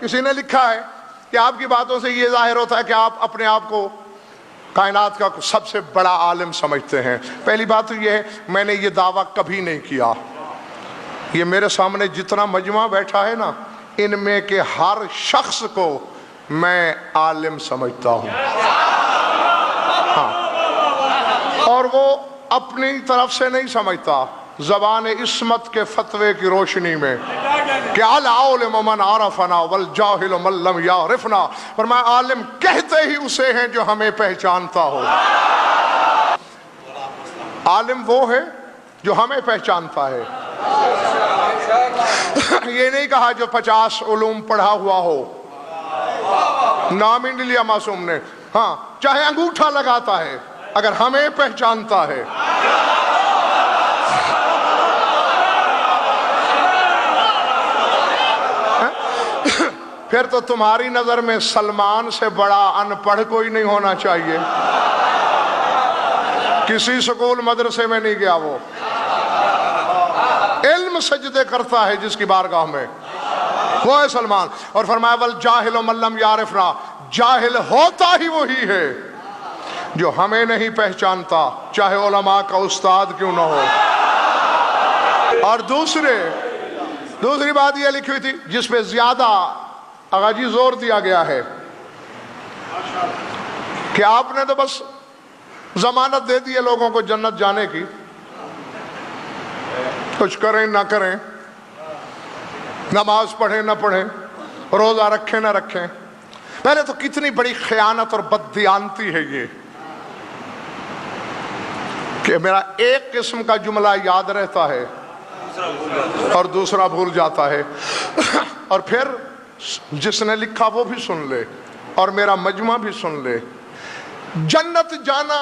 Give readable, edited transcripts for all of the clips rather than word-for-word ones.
کسی نے لکھا ہے کہ آپ کی باتوں سے یہ ظاہر ہوتا ہے کہ آپ اپنے آپ کو کائنات کا سب سے بڑا عالم سمجھتے ہیں۔ پہلی بات تو یہ ہے، میں نے یہ دعویٰ کبھی نہیں کیا۔ یہ میرے سامنے جتنا مجمع بیٹھا ہے نا، ان میں کے ہر شخص کو میں عالم سمجھتا ہوں، ہاں، اور وہ اپنی طرف سے نہیں سمجھتا، زبان عصمت کے فتوے کی روشنی میں کہ العالم من عرفنا والجاہل من لم یعرفنا، فرمایا عالم کہتے ہی اسے ہیں جو ہمیں پہچانتا ہو۔ عالم وہ ہے جو ہمیں پہچانتا ہے، یہ نہیں کہا جو 50 علوم پڑھا ہوا ہو، نام ہی نہیں لیا معصوم نے، ہاں چاہے انگوٹھا لگاتا ہے، اگر ہمیں پہچانتا ہے۔ پھر تو تمہاری نظر میں سلمان سے بڑا ان پڑھ کوئی نہیں ہونا چاہیے، کسی سکول مدرسے میں نہیں گیا، وہ علم سجدے کرتا ہے جس کی بارگاہ میں، وہ ہے سلمان۔ اور فرمایا والجاہل من لم یعرفنا، جاہل ہوتا ہی وہی ہے جو ہمیں نہیں پہچانتا، چاہے علماء کا استاد کیوں نہ ہو۔ اور دوسری بات یہ لکھی ہوئی تھی جس پہ زیادہ آغا جی زور دیا گیا ہے کہ آپ نے تو بس ضمانت دے دی ہے لوگوں کو جنت جانے کی، کچھ کریں نہ کریں، نماز پڑھیں نہ پڑھیں، روزہ رکھیں نہ رکھیں۔ پہلے تو کتنی بڑی خیانت اور بددیانتی ہے یہ کہ میرا ایک قسم کا جملہ یاد رہتا ہے اور دوسرا بھول جاتا ہے، اور پھر جس نے لکھا وہ بھی سن لے اور میرا مجمع بھی سن لے۔ جنت جانا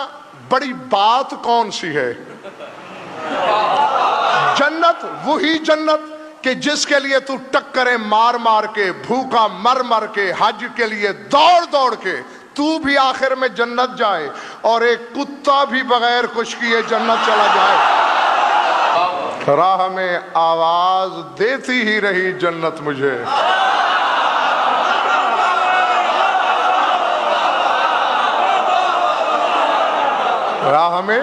بڑی بات کون سی ہے؟ جنت وہی جنت کہ جس کے لیے تو ٹکریں مار مار کے، بھوکا مر مر کے، حج کے لیے دوڑ دوڑ کے تو بھی آخر میں جنت جائے، اور ایک کتا بھی بغیر کچھ کیے جنت چلا جائے۔ راہ میں آواز دیتی ہی رہی جنت مجھے، راہ میں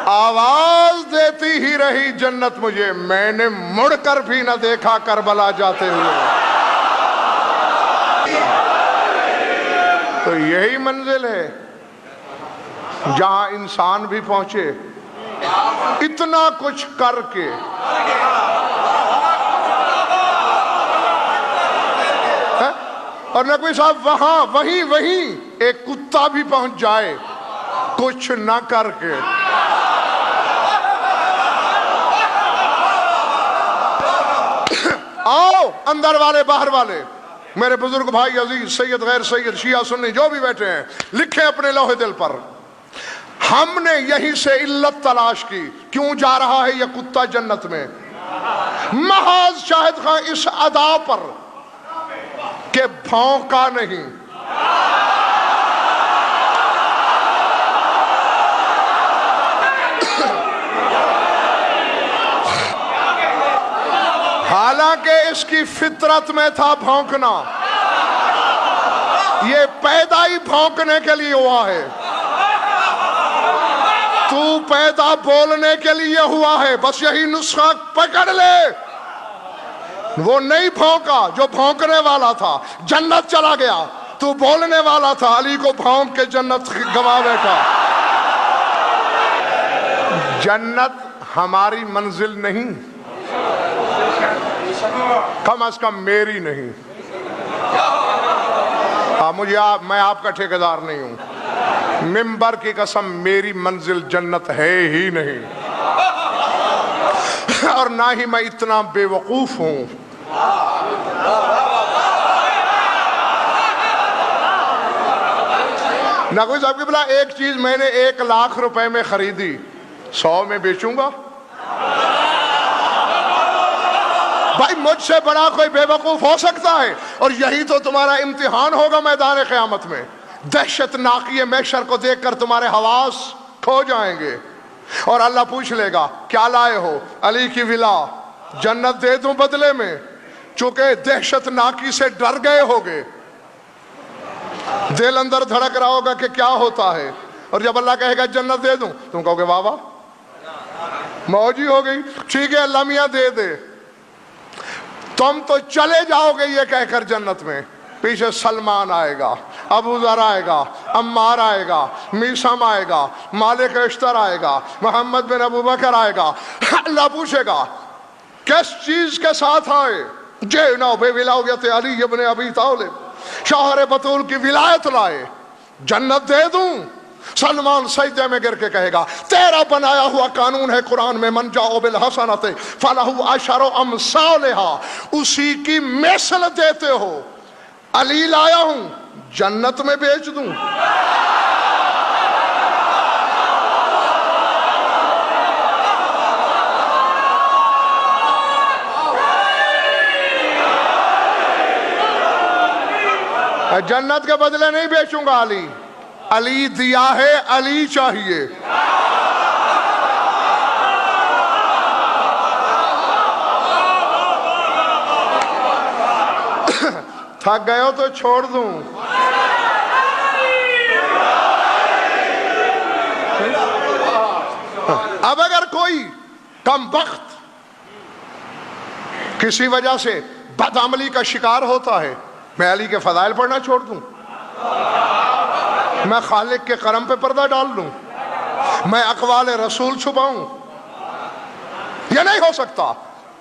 آواز دیتی ہی رہی جنت مجھے، میں نے مڑ کر بھی نہ دیکھا کربلا جاتے ہوئے۔ تو یہی منزل ہے جہاں انسان بھی پہنچے اتنا کچھ کر کے، اور نقوی صاحب وہیں ایک کتا بھی پہنچ جائے کچھ نہ کر کے۔ آؤ اندر والے باہر والے، میرے بزرگ بھائی عزیز، سید غیر سید، شیعہ سنی جو بھی بیٹھے ہیں، لکھیں اپنے لوح دل پر، ہم نے یہیں سے علت تلاش کی کیوں جا رہا ہے یہ کتا جنت میں، محض شاہد خان اس ادا پر کہ بھونکا نہیں۔ حالانکہ اس کی فطرت میں تھا بھونکنا، یہ پیدا ہی بھونکنے کے لیے ہوا ہے، تو پیدا بولنے کے لیے ہوا ہے، بس یہی نسخہ پکڑ لے۔ وہ نہیں بھونکا جو بھونکنے والا تھا، جنت چلا گیا، تو بولنے والا تھا، علی کو بھونک کے جنت گوا بیٹھا۔ جنت ہماری منزل نہیں، کم از کم میری نہیں، میں آپ کا ٹھیکیدار نہیں ہوں، ممبر کی قسم میری منزل جنت ہے ہی نہیں، اور نہ ہی میں اتنا بے وقوف ہوں۔ نقوی صاحب کی بلا ایک چیز میں نے 1 لاکھ روپے میں خریدی، 100 میں بیچوں گا؟ بھائی مجھ سے بڑا کوئی بے وقوف ہو سکتا ہے؟ اور یہی تو تمہارا امتحان ہوگا میدان قیامت میں، دہشت ناکی محشر کو دیکھ کر تمہارے حواس کھو جائیں گے، اور اللہ پوچھ لے گا کیا لائے ہو؟ علی کی ولا، جنت دے دوں بدلے میں؟ چونکہ دہشت ناکی سے ڈر گئے ہوگے، دل اندر دھڑک رہا ہوگا کہ کیا ہوتا ہے، اور جب اللہ کہے گا جنت دے دوں، تم کہو گے واہ واہ موجی ہو گئی، ٹھیک ہے اللہ میاں دے دے۔ تم تو چلے جاؤ گے یہ کہہ کر جنت میں، پیچھے سلمان آئے گا، ابو ذر آئے گا، عمار آئے گا، میثم آئے گا، مالک اشتر آئے گا، محمد بن ابو بکر آئے گا۔ اللہ پوچھے گا کس چیز کے ساتھ آئے؟ جئنا بولایت علی ابن ابی طالب، شوہر بطول کی ولایت لائے، جنت دے دوں۔ سلمان سجدے میں گر کے کہے گا تیرا بنایا ہوا قانون ہے قرآن میں، من جاء بالحسنۃ فلہ عشر امثالھا، اسی کی مثل دیتے ہو، علی لایا ہوں جنت میں بیچ دوں۔ جنت کے بدلے نہیں بیچوں گا علی، علی دیا ہے علی چاہیے۔ تھک گئے ہو تو چھوڑ دوں۔ اب اگر کوئی کم بخت کسی وجہ سے بدعملی کا شکار ہوتا ہے، میں علی کے فضائل پڑھنا چھوڑ دوں؟ میں خالق کے کرم پہ پردہ ڈال لوں؟ میں اقوال رسول چھپاؤں؟ یہ نہیں ہو سکتا،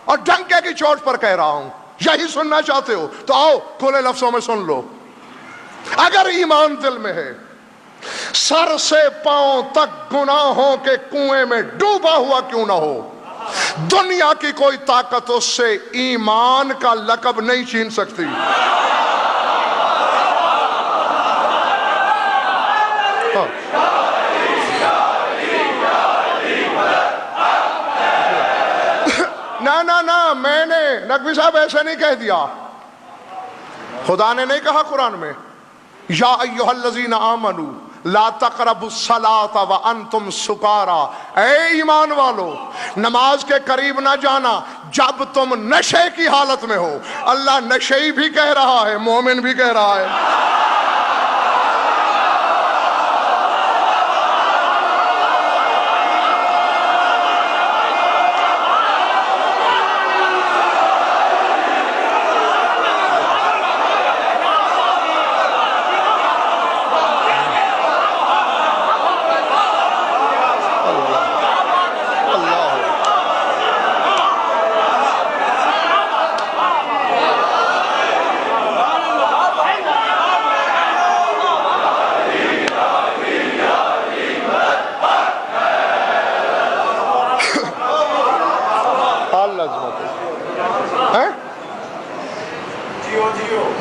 اور ڈنکے کی چوٹ پر کہہ رہا ہوں۔ یہی سننا چاہتے ہو تو آؤ کھلے لفظوں میں سن لو۔ اگر ایمان دل میں ہے، سر سے پاؤں تک گناہوں کے کنویں میں ڈوبا ہوا کیوں نہ ہو، دنیا کی کوئی طاقت اس سے ایمان کا لقب نہیں چھین سکتی۔ نہ میں نے نقوی صاحب ایسے نہیں کہہ دیا، خدا نے نہیں کہا قرآن میں یا ایھا الذین آمنوا لا تقربوا الصلاۃ وانتم سکارا، اے ایمان والو نماز کے قریب نہ جانا جب تم نشے کی حالت میں ہو۔ اللہ نشئی بھی کہہ رہا ہے، مومن بھی کہہ رہا ہے۔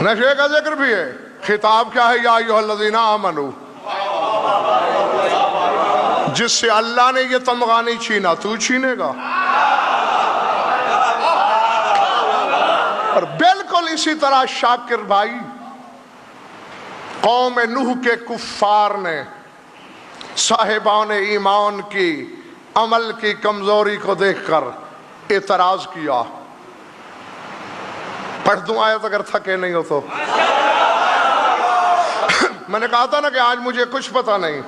نشے کا ذکر بھی ہے، خطاب کیا ہے؟ یا ایھا الذین آمنوا، جس سے اللہ نے یہ تمغہ نہیں چھینا تو چھینے گا۔ اور بالکل اسی طرح شاکر بھائی، قوم نوح کے کفار نے صاحبان ایمان کی عمل کی کمزوری کو دیکھ کر اعتراض کیا۔ پڑھ دوں آیت اگر تھکے نہیں ہو تو؟ میں نے کہا تھا نا کہ آج مجھے کچھ پتہ نہیں،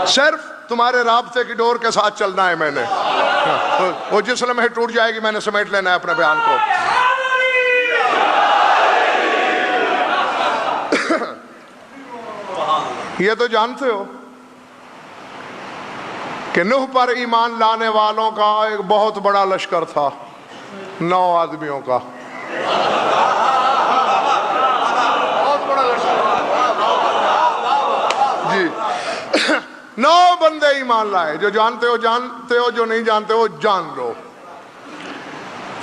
صرف تمہارے رابطے کی ڈور کے ساتھ چلنا ہے۔ میں نے وہ جس لمحے ٹوٹ جائے گی میں نے سمیٹ لینا ہے اپنے بیان کو۔ یہ تو جانتے ہو کہ نوح پر ایمان لانے والوں کا ایک بہت بڑا لشکر تھا، 9 آدمیوں کا۔ جی 9 بندے ایمان لائے، جو جانتے ہو جانتے ہو، جو نہیں جانتے ہو جان لو۔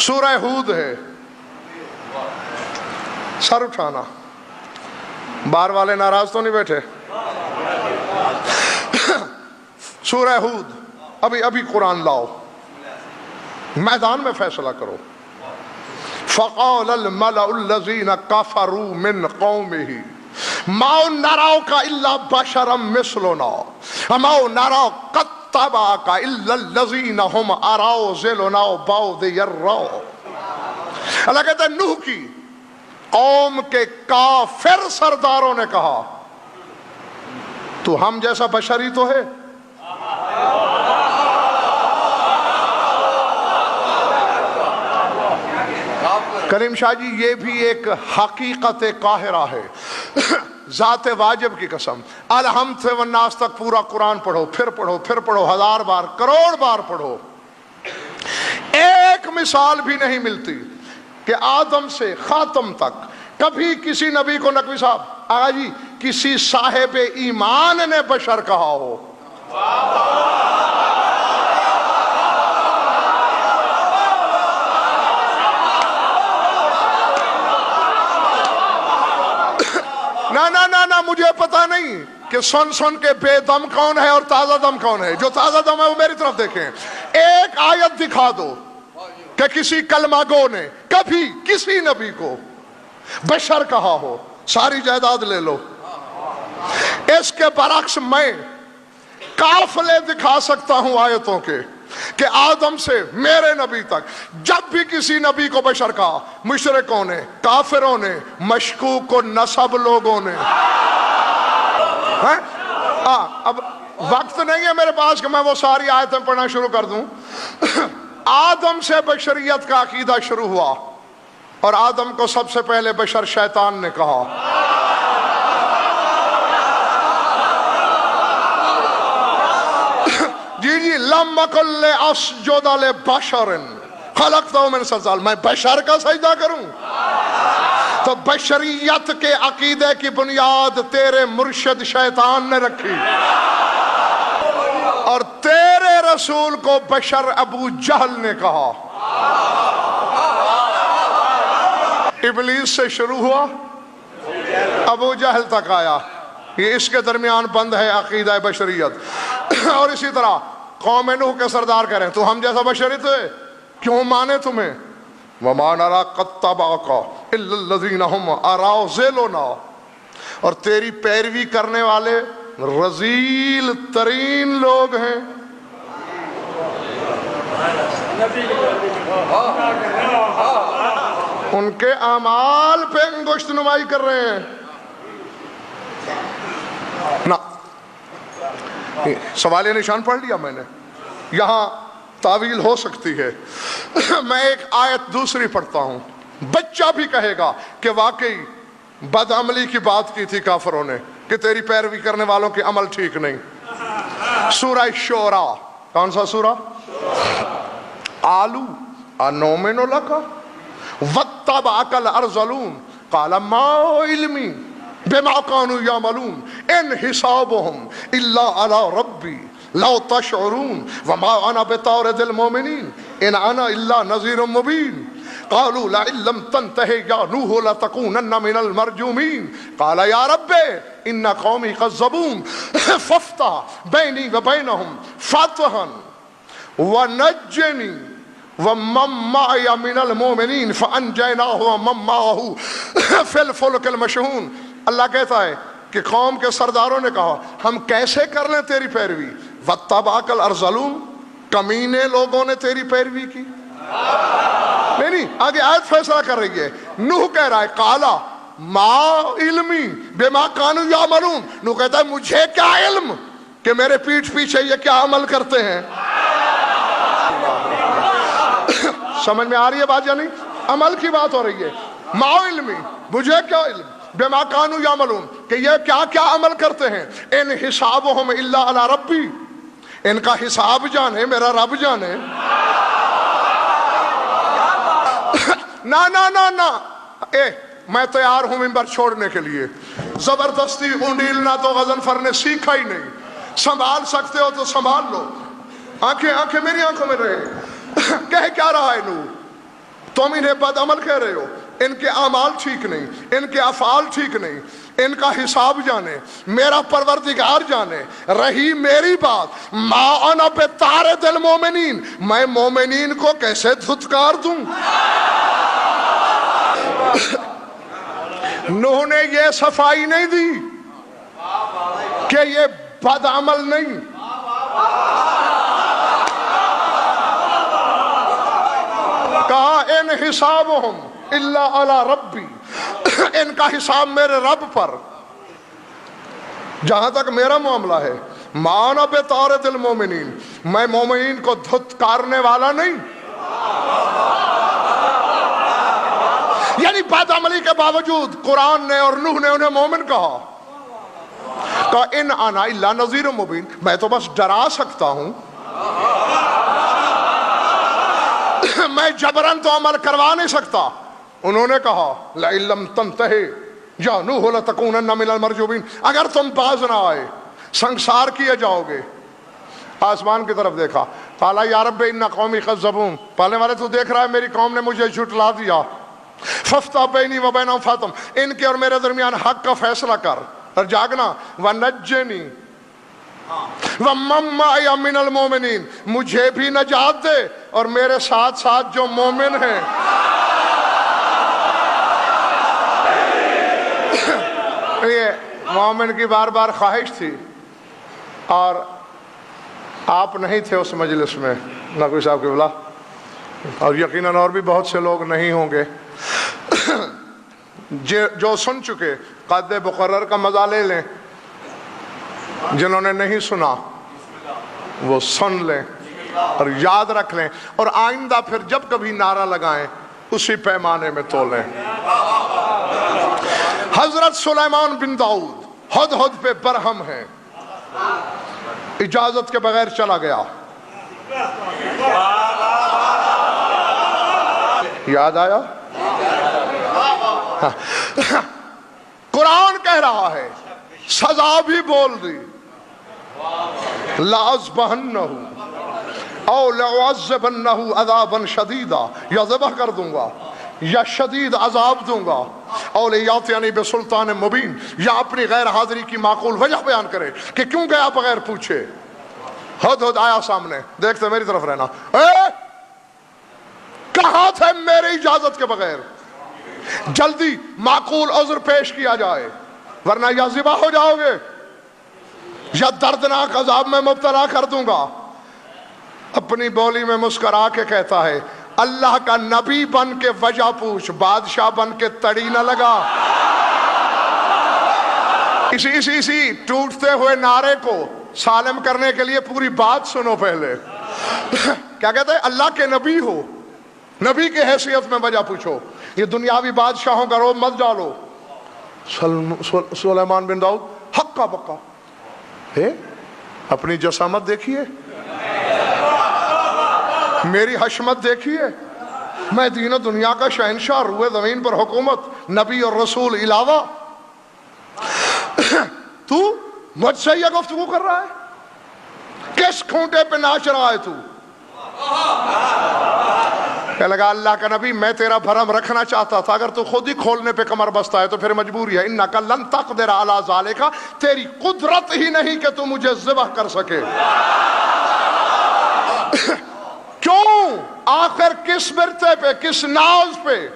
سورہ ہود ہے، سر اٹھانا، باہر والے ناراض تو نہیں بیٹھے؟ سورہ ہود، ابھی قرآن لاؤ، میدان میں فیصلہ کرو۔ فقال الملأ الذین کفروا من قومہ ما نراک الا بشرا مثلنا وما نرا قد اتبعک الا الذین هم اراذلنا بادی الرأی۔ اللہ کہتا ہے نوح کی قوم کے کافر سرداروں نے کہا تو ہم جیسا بشری تو ہے؟ کریم شاہ جی یہ بھی ایک حقیقت قاہرہ ہے، ذات واجب کی قسم۔ الحمد سے والناس تک پورا قرآن پڑھو، پھر پڑھو، پھر پڑھو، 1000 بار، کروڑ بار پڑھو، ایک مثال بھی نہیں ملتی کہ آدم سے خاتم تک کبھی کسی نبی کو نقوی صاحب آقا جی کسی صاحب ایمان نے بشر کہا ہو۔ نہ مجھے پتا نہیں کہ سن کے بے دم کون ہے اور تازہ دم کون ہے۔ جو تازہ دم ہے وہ میری طرف دیکھیں، ایک آیت دکھا دو کہ کسی کلمہ گو نے کبھی کسی نبی کو بشر کہا ہو، ساری جائیداد لے لو۔ اس کے برعکس میں قافلے دکھا سکتا ہوں آیتوں کے کہ آدم سے میرے نبی تک جب بھی کسی نبی کو بشر کہا، مشرکوں نے، کافروں نے، مشکوک و نسب لوگوں نے۔ اب وقت نہیں ہے میرے پاس کہ میں وہ ساری آیتیں پڑھنا شروع کر دوں۔ آدم سے بشریت کا عقیدہ شروع ہوا اور آدم کو سب سے پہلے بشر شیطان نے کہا۔ جی لم اکن اسجد لبشر خلقتہ من صلصال، میں بشر کا سجدہ کروں؟ تو بشریت کے عقیدے کی بنیاد تیرے مرشد شیطان نے رکھی، اور تیرے رسول کو بشر ابو جہل نے کہا۔ ابلیس سے شروع ہوا، ابو جہل تک آیا، یہ اس کے درمیان بند ہے عقیدہ بشریت۔ اور اسی طرح قوم نوح کے سردار کہہ رہے ہیں تو ہم جیسا بشری تھے، کیوں مانے تمہیں؟ وَمَا نَرَا قَدْ تَبَعَكَ إِلَّا الَّذِينَ هُمْ أَرَاذِلُنَا، اور تیری پیروی کرنے والے رذیل ترین لوگ ہیں۔ ان کے اعمال پہ انگشت نمائی کر رہے ہیں۔ سوالیہ نشان پڑھ لیا میں نے، یہاں تعویل ہو سکتی ہے۔ میں ایک آیت دوسری پڑھتا ہوں، بچہ بھی کہے گا کہ واقعی بدعملی کی بات کی تھی کافروں نے کہ تیری پیروی کرنے والوں کے عمل ٹھیک نہیں۔ سورہ شعراء، کون سا سورہ؟ آلو انومن لکا واتبعک الارذلون قال ما علمی بما كانوا يعملون ان حسابهم الا على ربي لو تشعرون وما انا بطارد المؤمنين ان انا الا نذير مبين قالوا لئن لم تنته يا نوح لتكونن من المرجومين قال يا رب ان قومي كذبون فافتح بيني وبينهم فتحا ونجني ومن معي من المؤمنين فانجيناه ومن معه في الفلك المشحون۔ اللہ کہتا ہے کہ قوم کے سرداروں نے کہا ہم کیسے کر لیں تیری پیروی؟ وَاتَّبَعَكَ الْأَرْذَلُونَ، کمینے لوگوں نے تیری پیروی کی۔ نہیں آگے آیت فیصلہ کر رہی ہے۔ نوح کہہ رہا ہے قَالَ مَا عِلْمِي بِمَا كَانُوا يَعْمَلُونَ، نوح کہتا ہے مجھے کیا علم کہ میرے پیٹھ پیچھے یہ کیا عمل کرتے ہیں۔ سمجھ میں آ رہی ہے بات یا نہیں؟ عمل کی بات ہو رہی ہے۔ مَا عِلْمِي، مجھے کیا علم، بما كانوا يعملون، کہ یہ کیا کیا عمل کرتے ہیں۔ ان حسابهم الا على ربی، ان کا حساب جانے میرا رب جانے۔ نا میں تیار ہوں ممبر چھوڑنے کے لیے۔ زبردستی اونڈیلنا تو غضنفر نے سیکھا ہی نہیں، سنبھال سکتے ہو تو سنبھال لو۔ آنکھیں میری آنکھوں میں رہے۔ کہہ کیا رہا ہے نوح؟ تم انہیں بد عمل کہہ رہے ہو، ان کے اعمال ٹھیک نہیں، ان کے افعال ٹھیک نہیں، ان کا حساب جانے، میرا پروردگار جانے۔ رہی میری بات، ما انا بطارد المومنین، میں مومنین کو کیسے دھتکار دوں؟ نوح نے یہ صفائی نہیں دی کہ یہ بد عمل نہیں، ان حسابهم الا علی ربی، ان کا حساب میرے رب پر، جہاں تک میرا معاملہ ہے ما انا بطارد المومنین، میں مومنین کو دھتکارنے والا نہیں۔ یعنی بد عملی کے باوجود قرآن نے اور نوح نے انہیں مومن کہا ان انا الا نذیر مبین، میں تو بس ڈرا سکتا ہوں، میں جبرن تو عمل کروا نہیں سکتا۔ انہوں نے کہا لئن لم تنتہی یا نوح لتکونن من المرجومین، اگر تم باز نہ آئے سنگسار کیے جاؤ گے۔ آسمان کی طرف دیکھا، قال یا رب ان قومی کذبون، پالنے والے تو دیکھ رہا ہے میری قوم نے مجھے جھٹلا دیا، فافتح بینی و بینہم فاتم، ان کے اور میرے درمیان حق کا فیصلہ کر اور جاگنا، ونجنی ومن معی من المومنین، مجھے بھی نجات دے اور میرے ساتھ ساتھ جو مومن ہیں۔ یہ مومن کی بار بار خواہش تھی، اور آپ نہیں تھے اس مجلس میں، نقوی صاحب کی بلا، اور یقیناً اور بھی بہت سے لوگ نہیں ہوں گے جو سن چکے۔ قد مقرر کا مزہ لے لیں، جنہوں نے نہیں سنا وہ سن لیں اور یاد رکھ لیں، اور آئندہ پھر جب کبھی نعرہ لگائیں اسی پیمانے میں تولیں۔ حضرت سلیمان بن داؤد ہدہد پہ برہم ہیں، اجازت کے بغیر چلا گیا، یاد آیا؟ قرآن کہہ رہا ہے، سزا بھی بول دی، لَأَذْبَحَنَّهُ او لَأُعَذِّبَنَّهُ عَذَابًا شَدِيدًا، یا ذبح کر دوں گا یا شدید عذاب دوں گا، او لِيَأْتِيَنِي بِسُلْطَانٍ مُبِينٍ، یا اپنی غیر حاضری کی معقول وجہ بیان کرے کہ کیوں گیا بغیر پوچھے۔ ہدہد آیا سامنے، دیکھتے میری طرف رہنا، کہاں تھے میری اجازت کے بغیر؟ جلدی معقول عذر پیش کیا جائے، ورنہ یا ذبح ہو جاؤ گے یا دردناک عذاب میں مبتلا کر دوں گا۔ اپنی بولی میں مسکرا کے کہتا ہے، اللہ کا نبی بن کے وجہ پوچھ، بادشاہ بن کے تڑی نہ لگا۔ اسی ٹوٹتے ہوئے نعرے کو سالم کرنے کے لیے پوری بات سنو پہلے۔ کیا کہتے ہیں؟ اللہ کے نبی ہو، نبی کی حیثیت میں وجہ پوچھو، یہ دنیاوی بادشاہوں کا روب مت ڈالو۔ سلیمان بن داؤد حق کا بکا ہے، اپنی جسامت دیکھیے، میری حشمت دیکھیے، میں دین و دنیا کا شہنشاہ، روئے زمین پر حکومت، نبی اور رسول علاوہ، تو مجھ سے یہ گفتگو کر رہا ہے؟ کس کھونٹے پہ ناچ رہا ہے تو؟ کہ لگا اللہ کا نبی میں تیرا بھرم رکھنا چاہتا تھا، اگر تو خود ہی کھولنے پہ کمر بستا ہے تو پھر مجبوری ہے، انکا لن تقدر علی ذالک، تیری قدرت ہی نہیں کہ تو مجھے ذبح کر سکے۔ کیوں؟ آخر کس مرتے پہ، کس ناز پہ،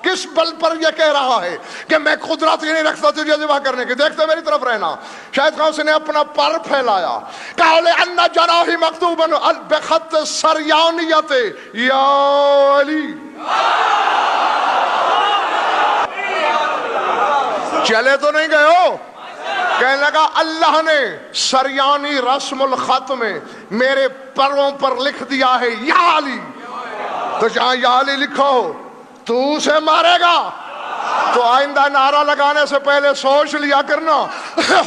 کس بل پر یہ کہہ رہا ہے کہ میں قدرت ہی نہیں رکھتا تجھے ذبح کرنے کی؟ دیکھتے میری طرف رہنا۔ شاید خاص نے اپنا پر پھیلایا، کہا لِأَنَّ جَنَاحِ مَكْتُوبًا بِخَطِّ السَّرْيَانِيَّةِ یا علی۔ چلے تو نہیں گئے ہو؟ کہنے لگا اللہ نے سریانی رسم الخط میں میرے پروں پر لکھ دیا ہے یا علی، تو جہاں یا علی لکھا ہو تو اسے مارے گا، تو آئندہ نعرہ لگانے سے پہلے سوچ لیا کرنا،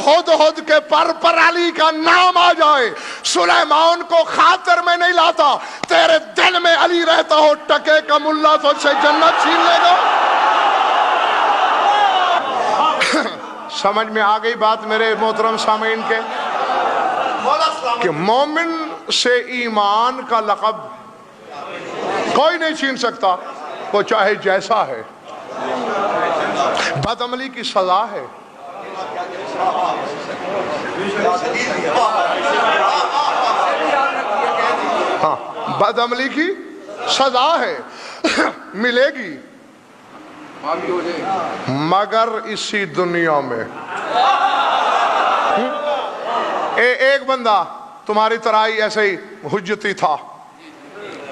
ہدہد کے پر علی کا نام آ جائے، سلیمان کو خاطر میں نہیں لاتا، تیرے دل میں علی رہتا ہو، ٹکے کا ملا تو سے جنت چھین لے گا۔ سمجھ میں آ گئی بات میرے محترم سامعین کے، کہ مومن سے ایمان کا لقب کوئی نہیں چھین سکتا، وہ چاہے جیسا ہے۔ بد عملی کی سزا ہے، ہاں بد عملی کی سزا ہے، ملے گی، مگر اسی دنیا میں۔ ایک بندہ تمہاری طرح ہی ایسے ہی حجتی تھا،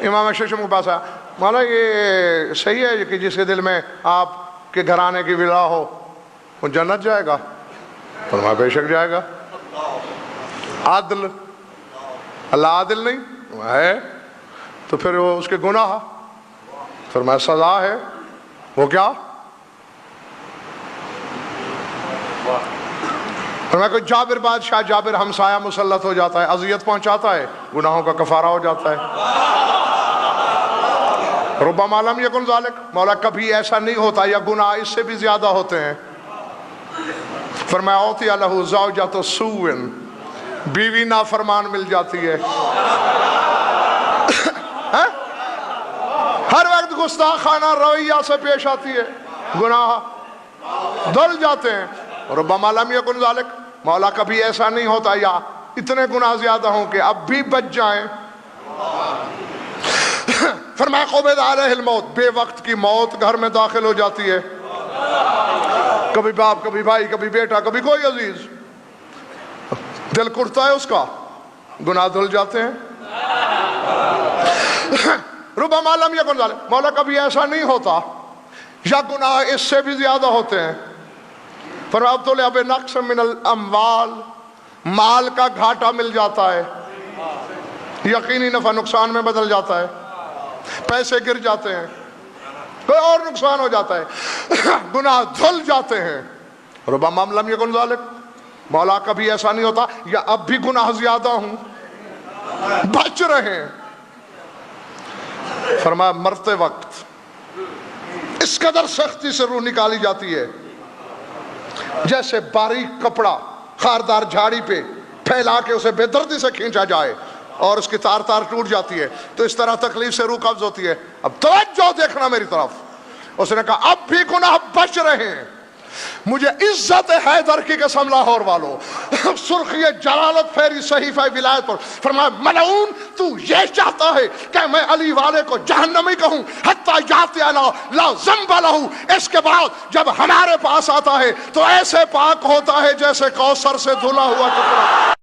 امام ششم کے پاس آیا، مولا یہ صحیح ہے کہ جس کے دل میں آپ کے گھرانے کی ولا ہو وہ جنت جائے گا؟ فرمایا بے شک جائے گا۔ عدل، اللہ عادل نہیں ہے تو پھر وہ اس کے گناہ، فرمایا سزا ہے، وہ کیا؟ فرمایا کوئی جابر بادشاہ، جابر ہمسایہ مسلط ہو جاتا ہے، اذیت پہنچاتا ہے، گناہوں کا کفارہ ہو جاتا ہے۔ ربما لم یکن ذالک، مولا کبھی ایسا نہیں ہوتا یا گناہ اس سے بھی زیادہ ہوتے ہیں۔ فرمایا اوتی لہ زوجۃ سوء، بیوی نافرمان مل جاتی ہے، ہر وقت گستاخانہ رویہ سے پیش آتی ہے، گناہ دھل جاتے ہیں۔ ربما لم یکن ذالک، مولا کبھی ایسا نہیں ہوتا یا اتنے گناہ زیادہ ہوں کہ اب بھی بچ جائیں۔ فرمایا قبض علیہ الموت، بے وقت کی موت گھر میں داخل ہو جاتی ہے، کبھی باپ، کبھی بھائی، کبھی بیٹا، کبھی کوئی عزیز، دل کڑتا ہے اس کا، گناہ دھل جاتے ہیں۔ ربما لم یکن ذالک، مولا کبھی ایسا نہیں ہوتا یا گناہ اس سے بھی زیادہ ہوتے ہیں۔ فرمایا ابتلیا بنقص من الاموال، مال کا گھاٹا مل جاتا ہے، یقینی نفع نقصان میں بدل جاتا ہے، پیسے گر جاتے ہیں، کوئی اور نقصان ہو جاتا ہے، گناہ دھل جاتے ہیں۔ ربما لم یکن ذالک، مولا کبھی ایسا نہیں ہوتا یا اب بھی گناہ زیادہ ہوں، بچ رہے ہیں۔ فرمایا مرتے وقت اس قدر سختی سے روح نکالی جاتی ہے جیسے باریک کپڑا خاردار جھاڑی پہ پھیلا کے اسے بے دردی سے کھینچا جائے اور اس کی تار تار ٹوٹ جاتی ہے، تو اس طرح تکلیف سے روح قبض ہوتی ہے۔ اب توجہ دیکھنا میری طرف، اس نے کہا اب بھی گناہ بچ رہے ہیں، مجھے عزت حیدر کی قسم لاہور والوں، سرخی جلالت پھیری صحیفہ ولایت پر، فرمایا ملعون تو یہ چاہتا ہے کہ میں علی والے کو جہنمی کہوں، حتی یاتی لا ذنب لہ، اس کے بعد جب ہمارے پاس آتا ہے تو ایسے پاک ہوتا ہے جیسے کوثر سے دھلا ہوا کپڑا۔